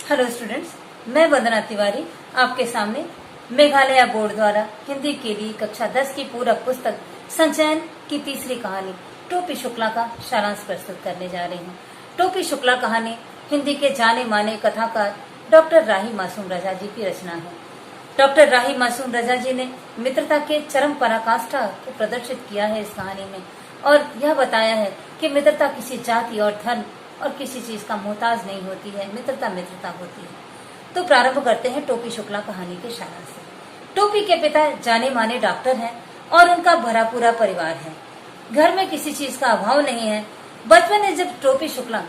Hello students, मैं वंदना तिवारी आपके सामने मेघालय बोर्ड द्वारा हिंदी के लिए कक्षा 10 की पूरक पुस्तक संचयन की तीसरी कहानी टोपी शुक्ला का सारांश प्रस्तुत करने जा रही हूँ। टोपी शुक्ला कहानी हिंदी के जाने माने कथाकार डॉक्टर राही मासूम रजा जी की रचना है। डॉक्टर राही मासूम रजा जी ने मित्रता के चरम पराकाष्ठा को प्रदर्शित किया है इस कहानी में, और यह बताया है कि मित्रता किसी जाति और धर्म और किसी चीज का मोहताज नहीं होती है। मित्रता मित्रता होती है। तो प्रारंभ करते हैं टोपी शुक्ला कहानी के सारांश से। टोपी के पिता जाने माने डॉक्टर हैं और उनका भरा पूरा परिवार है। घर में किसी चीज का अभाव नहीं है। बचपन में जब टोपी शुक्ला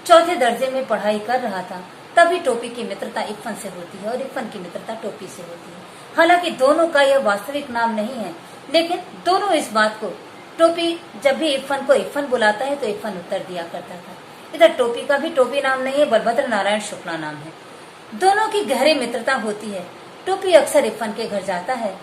चौथे दर्जे में पढ़ाई कर रहा था, तभी टोपी की मित्रता इरफन से होती है और इरफन की मित्रता टोपी से होती है। हालांकि दोनों का यह वास्तविक नाम नहीं है, लेकिन दोनों इस बात को, टोपी जब भी इरफन को इरफन बुलाता है तो इरफन उत्तर दिया करता था। इधर टोपी का भी टोपी नाम नहीं है, बलभद्र नारायण शुक्ला नाम है। दोनों की गहरी मित्रता होती है। टोपी अक्सर इरफन के घर जाता है।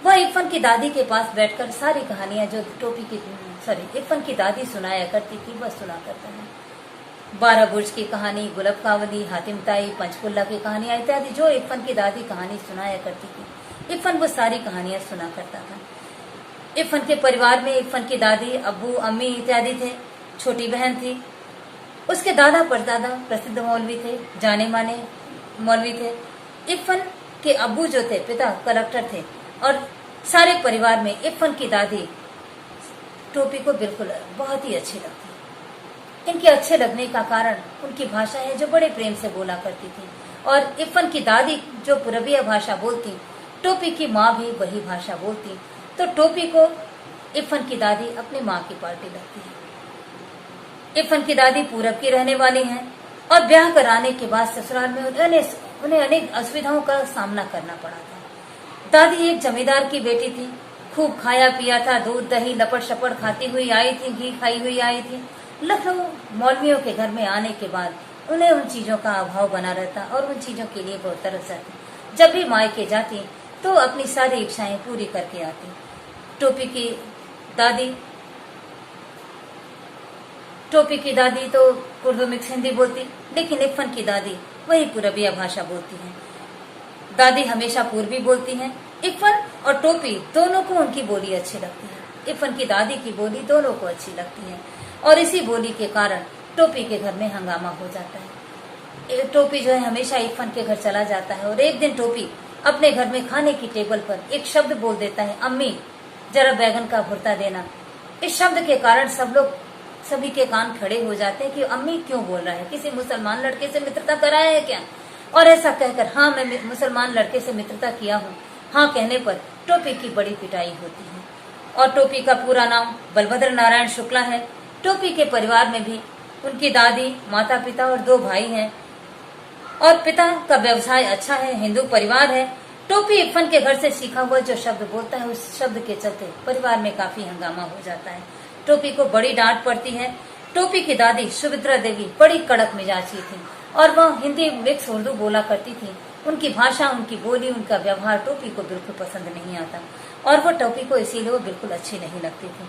वह इरफन की दादी के पास बैठकर सारी कहानियां जो इरफन की दादी सुनाया करती थी वह सुना करता है। 12 बुर्ज की कहानी, गुलब कावली, हातिम ताई, पंचकुल्ला की कहानियां इत्यादि जो इरफन की दादी कहानी सुनाया करती थी, इरफन वो सारी कहानियां सुना करता था। इरफन के परिवार में इरफन की दादी, अब्बू, अम्मी इत्यादि थे। छोटी बहन थी। उसके दादा परदादा प्रसिद्ध मौलवी थे, जाने माने मौलवी थे। इरफन के अब्बू जो थे, पिता कलेक्टर थे, और सारे परिवार में इरफन की दादी टोपी को बिल्कुल बहुत ही अच्छी लगती। इनके अच्छे लगने का कारण उनकी भाषा है जो बड़े प्रेम से बोला करती थी, और इरफन की दादी जो पूर्वीय भाषा बोलती, टोपी की माँ भी वही भाषा बोलती, तो टोपी को इरफन की दादी अपनी माँ की पार्टी लगती है। इरफन की दादी पूरब की रहने वाली हैं और ब्याह कराने के बाद ससुराल में उन्हें अनेक असुविधाओं का सामना करना पड़ा था। दादी एक जमींदार की बेटी थी। खूब खाया पिया था, दूध दही लपड़ शपड़ खाती हुई आई थी, घी खाई हुई आई थी। लखनऊ मौलवियों के घर में आने के बाद उन्हें उन चीजों का अभाव बना रहता और उन चीजों के लिए बहुत तरस जाती। जब भी मायके जाती तो अपनी सारी इच्छाएं पूरी करके आती। टोपी की दादी तो उर्दू मिक्स हिंदी बोलती, लेकिन इरफन की दादी वही पूरबिया भाषा बोलती है। दादी हमेशा पूर्वी बोलती हैं। इरफन और टोपी दोनों को उनकी बोली अच्छी लगती है। इरफन की दादी की बोली दोनों को अच्छी लगती है, और इसी बोली के कारण टोपी के घर में हंगामा हो जाता है। टोपी जो है हमेशा इरफन के घर चला जाता है, और एक दिन टोपी अपने घर में खाने की टेबल पर एक शब्द बोल देता है, अम्मी जरा बैगन का भुर्ता देना। इस शब्द के कारण सभी के कान खड़े हो जाते हैं कि अम्मी क्यों बोल रहा है, किसी मुसलमान लड़के से मित्रता कराया है क्या। और ऐसा कहकर हाँ मैं मुसलमान लड़के से मित्रता किया हूँ, हाँ कहने पर टोपी की बड़ी पिटाई होती है। और टोपी का पूरा नाम बलभद्र नारायण शुक्ला है। टोपी के परिवार में भी उनकी दादी, माता पिता और 2 भाई हैं, और पिता का व्यवसाय अच्छा है, हिंदू परिवार है। टोपी इरफन के घर से सीखा हुआ जो शब्द बोलता है, उस शब्द के चलते परिवार में काफी हंगामा हो जाता है। टोपी को बड़ी डांट पड़ती है। टोपी की दादी सुभद्रा देवी बड़ी कड़क मिजाजी थी, और वह हिंदी मिक्स उर्दू बोला करती थी। उनकी भाषा, उनकी बोली, उनका व्यवहार टोपी को बिल्कुल पसंद नहीं आता, और वो टोपी को इसीलिए वो बिल्कुल अच्छी नहीं लगती थी।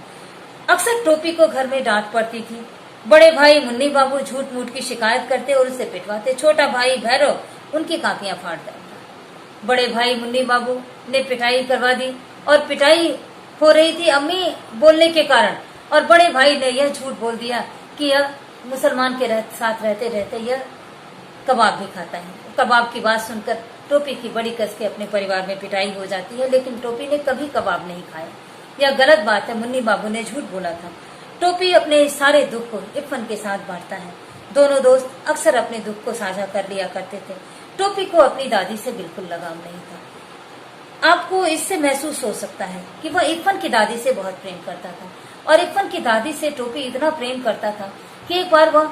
अक्सर टोपी को घर में डांट पड़ती थी। बड़े भाई मुन्नी बाबू झूठ मूठ की शिकायत करते और उसे पिटवाते। छोटा भाई भैरव उनकी कापियां फाड़ देता। बड़े भाई मुन्नी बाबू ने पिटाई करवा दी, और पिटाई हो रही थी अम्मी बोलने के कारण, और बड़े भाई ने यह झूठ बोल दिया कि यह मुसलमान के साथ रहते रहते यह कबाब भी खाता है। कबाब की बात सुनकर टोपी की बड़ी कस के अपने परिवार में पिटाई हो जाती है, लेकिन टोपी ने कभी कबाब नहीं खाया। यह गलत बात है, मुन्नी बाबू ने झूठ बोला था। टोपी अपने सारे दुख को इरफन के साथ बांटता है। दोनों दोस्त अक्सर अपने दुख को साझा कर लिया करते थे। टोपी को अपनी दादी से बिल्कुल लगाव नहीं था। आपको इससे महसूस हो सकता है कि वह इरफन की दादी से बहुत प्रेम करता था, और इरफन की दादी से टोपी इतना प्रेम करता था कि एक बार वह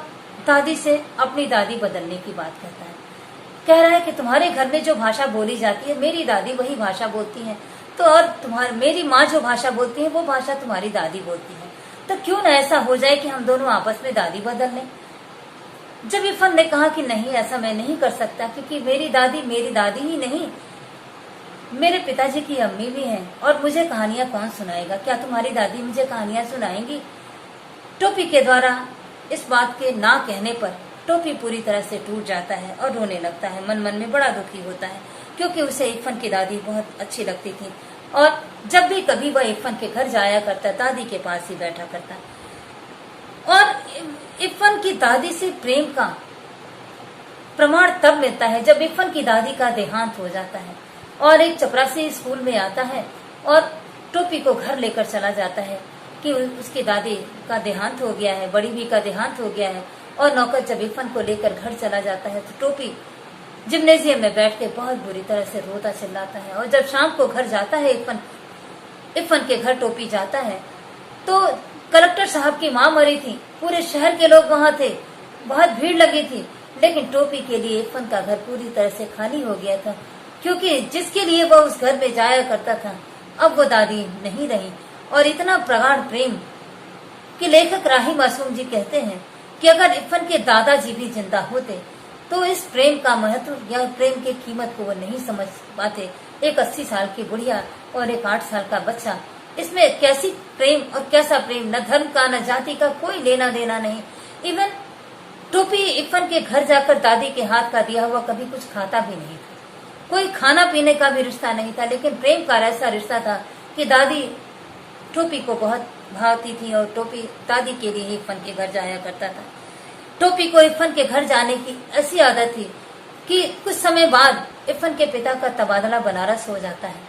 दादी से अपनी दादी बदलने की बात करता है। कह रहा है कि तुम्हारे घर में जो भाषा बोली जाती है, मेरी दादी वही भाषा बोलती है, तो और मेरी माँ जो भाषा बोलती है वो भाषा तुम्हारी दादी बोलती है, तो क्यों न ऐसा हो जाए कि हम दोनों आपस में दादी बदल लें। जब इरफन ने कहा कि नहीं, ऐसा मैं नहीं कर सकता, क्योंकि मेरी दादी ही नहीं, मेरे पिताजी की अम्मी भी हैं, और मुझे कहानियां कौन सुनाएगा, क्या तुम्हारी दादी मुझे कहानियां सुनाएंगी। टोपी के द्वारा इस बात के ना कहने पर टोपी पूरी तरह से टूट जाता है और रोने लगता है। मन मन में बड़ा दुखी होता है क्योंकि उसे इरफान की दादी बहुत अच्छी लगती थी और जब भी कभी वह इरफान के घर जाया करता दादी के पास ही बैठा करता। और इरफान की दादी से प्रेम का प्रमाण तब मिलता है जब इरफान की दादी का देहांत हो जाता है और एक चपरासी स्कूल में आता है और टोपी को घर लेकर चला जाता है कि उसकी दादी का देहांत हो गया है, बड़ी भी का देहांत हो गया है। और नौकर जब इरफान को लेकर घर चला जाता है तो टोपी जिम्नेजियम में बैठ के बहुत बुरी तरह से रोता चिल्लाता है। और जब शाम को घर जाता है इरफान के घर टोपी जाता है तो कलेक्टर साहब की माँ मरी थी, पूरे शहर के लोग वहां थे, बहुत भीड़ लगी थी, लेकिन टोपी के लिए इरफान का घर पूरी तरह से खाली हो गया था क्योंकि जिसके लिए वह उस घर में जाया करता था अब वो दादी नहीं रही। और इतना प्रगाढ़ प्रेम कि लेखक राही मासूम जी कहते हैं कि अगर इरफान के दादाजी भी जिंदा होते तो इस प्रेम का महत्व या प्रेम की कीमत को वो नहीं समझ पाते। एक 80 साल की बुढ़िया और एक 8 साल का बच्चा, इसमें कैसी प्रेम और कैसा प्रेम, न धर्म का न जाति का कोई लेना देना नहीं। इवन टोपी इरफान के घर जाकर दादी के हाथ का दिया हुआ कभी कुछ खाता भी नहीं था, कोई खाना पीने का भी रिश्ता नहीं था, लेकिन प्रेम का ऐसा रिश्ता था कि दादी टोपी को बहुत भावती थी और टोपी दादी के लिए ही इरफान के घर जाया करता था। टोपी को इरफान के घर जाने की ऐसी आदत थी कि कुछ समय बाद इरफान के पिता का तबादला बनारस हो जाता है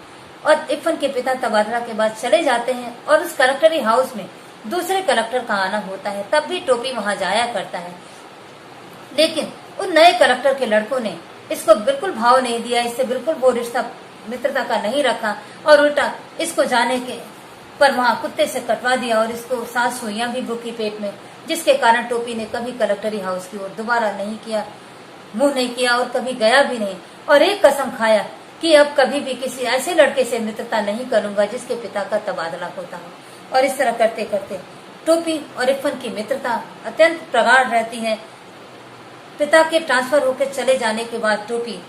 और इरफान के पिता तबादला के बाद चले जाते हैं और उस कलेक्टरी हाउस में दूसरे कलेक्टर का आना होता है, तब भी टोपी वहां जाया करता है। लेकिन उन नए कलेक्टर के लड़कों ने इसको बिल्कुल भाव नहीं दिया, इससे बिल्कुल वो रिश्ता मित्रता का नहीं रखा और उल्टा इसको जाने के पर वहां कुत्ते से कटवा दिया और इसको 7 सुइयां भी बुकी पेट में, जिसके कारण टोपी ने कभी कलेक्टरी हाउस की ओर दोबारा नहीं किया, मुंह नहीं किया और कभी गया भी नहीं। और एक कसम खाया कि अब कभी भी किसी ऐसे लड़के से मित्रता नहीं करूंगा जिसके पिता का तबादला होता हो। और इस तरह करते करते टोपी और इरफान की मित्रता अत्यंत प्रगाढ़ रहती है। पिता के ट्रांसफर होकर चले जाने के बाद टोपी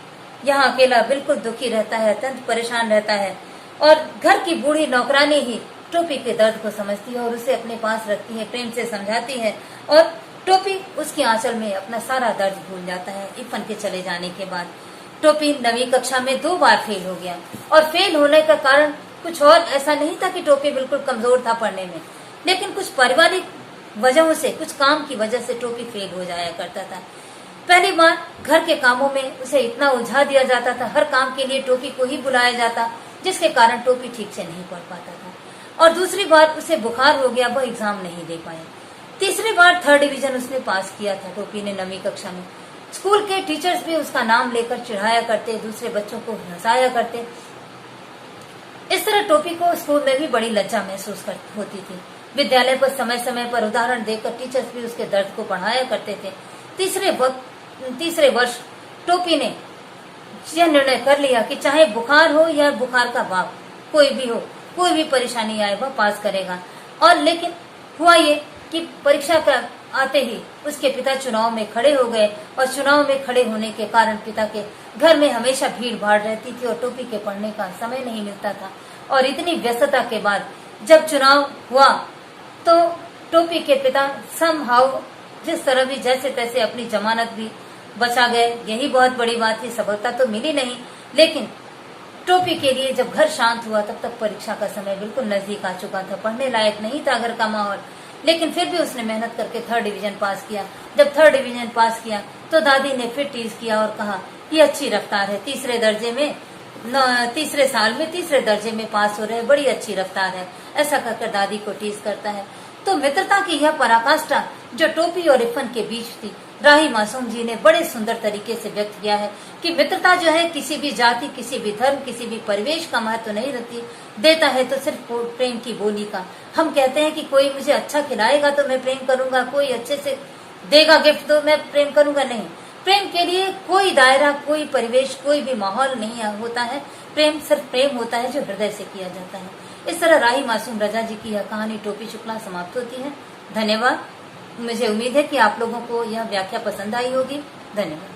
यहाँ अकेला बिल्कुल दुखी रहता है, अत्यंत परेशान रहता है और घर की बूढ़ी नौकरानी ही टोपी के दर्द को समझती है और उसे अपने पास रखती है, प्रेम से समझाती है और टोपी उसकी आंचल में अपना सारा दर्द भूल जाता है। इरफान के चले जाने के बाद टोपी 9वीं कक्षा में 2 बार फेल हो गया और फेल होने का कारण कुछ और ऐसा नहीं था कि टोपी बिल्कुल कमजोर था पढ़ने में, लेकिन कुछ पारिवारिक वजहों से, कुछ काम की वजह से टोपी फेल हो जाया करता था। पहली बार घर के कामों में उसे इतना उलझा दिया जाता था, हर काम के लिए टोपी को ही बुलाया जाता, जिसके कारण टोपी ठीक से नहीं पढ़ पाता था। और दूसरी बार उसे बुखार हो गया, वह एग्जाम नहीं दे पाया। तीसरी बार 3rd डिवीजन उसने पास किया था टोपी ने 9वीं कक्षा में। स्कूल के टीचर्स भी उसका नाम लेकर चिढ़ाया करते, दूसरे बच्चों को हंसाया करते। इस तरह टोपी को स्कूल में भी बड़ी लज्जा महसूस होती थी। विद्यालय पर समय समय पर उदाहरण देकर टीचर्स भी उसके दर्द को बढ़ाया करते थे। तीसरे वर्ष टोपी ने यह निर्णय कर लिया कि चाहे बुखार हो या बुखार का बाप, कोई भी हो, कोई भी परेशानी आए, वह पास करेगा। और लेकिन हुआ ये कि परीक्षा का आते ही उसके पिता चुनाव में खड़े हो गए और चुनाव में खड़े होने के कारण पिता के घर में हमेशा भीड़ भाड़ रहती थी और टोपी के पढ़ने का समय नहीं मिलता था। और इतनी व्यस्तता के बाद जब चुनाव हुआ तो टोपी के पिता समहाउ जिस तरह भी जैसे तैसे अपनी जमानत भी बचा गए, यही बहुत बड़ी बात थी। सफलता तो मिली नहीं, लेकिन टोपी के लिए जब घर शांत हुआ तब तक परीक्षा का समय बिल्कुल नजदीक आ चुका था, पढ़ने लायक नहीं था घर का माहौल, लेकिन फिर भी उसने मेहनत करके 3rd डिवीजन पास किया। जब 3rd डिवीजन पास किया तो दादी ने फिर टीज किया और कहा ये अच्छी रफ्तार है, तीसरे साल में 3रे दर्जे में पास हो रहे, बड़ी अच्छी रफ्तार है, ऐसा कहकर दादी को टीज करता है। तो मित्रता की यह पराकाष्ठा जो टोपी और इरफान के बीच थी, राही मासूम जी ने बड़े सुंदर तरीके से व्यक्त किया है कि मित्रता जो है किसी भी जाति, किसी भी धर्म, किसी भी परिवेश का महत्व नहीं रखती, देता है तो सिर्फ प्रेम की बोली का। हम कहते हैं कि कोई मुझे अच्छा खिलाएगा तो मैं प्रेम करूंगा, कोई अच्छे से देगा गिफ्ट तो मैं प्रेम करूंगा, नहीं। प्रेम के लिए कोई दायरा, कोई परिवेश, कोई भी माहौल नहीं होता है। प्रेम सिर्फ प्रेम होता है जो हृदय से किया जाता है। इस तरह राही मासूम रजा जी की यह कहानी टोपी शुक्ला समाप्त होती है। धन्यवाद। मुझे उम्मीद है कि आप लोगों को यह व्याख्या पसंद आई होगी। धन्यवाद।